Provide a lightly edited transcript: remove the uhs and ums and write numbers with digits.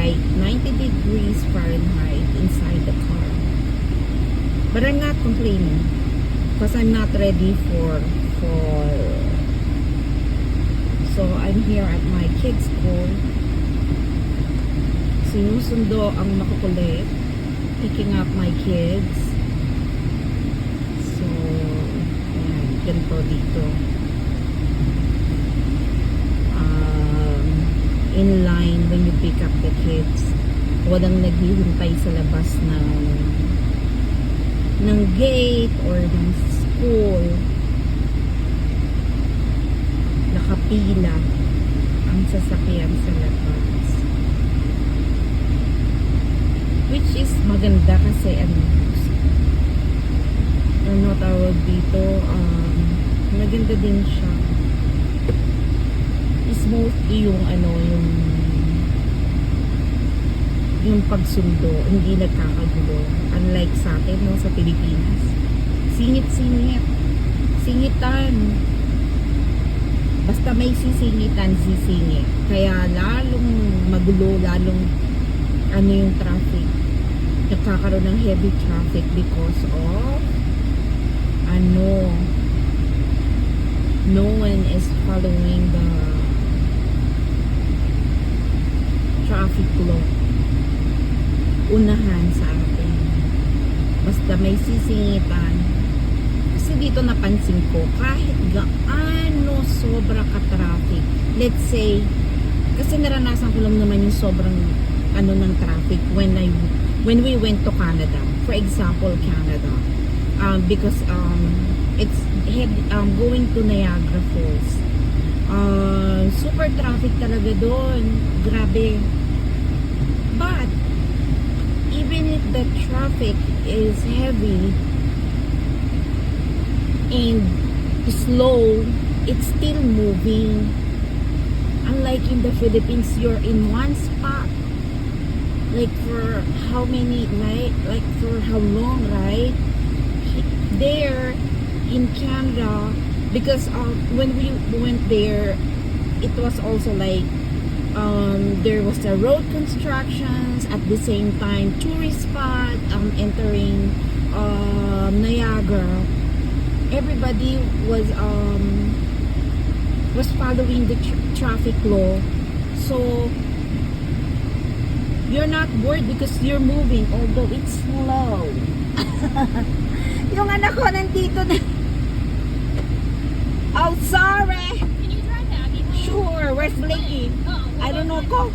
like 90 degrees Fahrenheit inside the car. But I'm not complaining because I'm not ready for so I'm here at my kids' school. Sinusundo ang makukulit, picking up my kids. So ayan, ganito dito. In line when you pick up the kids. Walang naghihintay sa labas ng gate or ng school. Nakapila ang sasakyan sa labas. Which is maganda kasi ano tawag dito, maganda din siya. Smooth yung pagsundo, hindi nagkakagulo, unlike sa atin sa Pilipinas. Singitan, basta may sisingit, kaya lalong magulo, lalong yung traffic, nagkakaroon ng heavy traffic because of no one is following the traffic law. Unahan sa atin. Basta may sisingitan. Kasi dito napansin ko, kahit gaano sobra ka-traffic. Let's say, kasi naranasan ko lang naman yung sobrang ng traffic when we went to Canada. For example, Canada. Because it's going to Niagara Falls. Super traffic talaga doon. Grabe. But even if the traffic is heavy and slow, it's still moving. Unlike in the Philippines, you're in one spot. Like for how many, like for how long, right? There in Canada, because when we went there, it was also like there was a road constructions at the same time, tourist spot entering Niagara. Everybody was following the traffic law, so you're not bored because you're moving, although it's slow. Yung anak ko nandito na. Oh, sorry. Can you drive that? Sure, where's Blakey? Oh, I don't know. Go.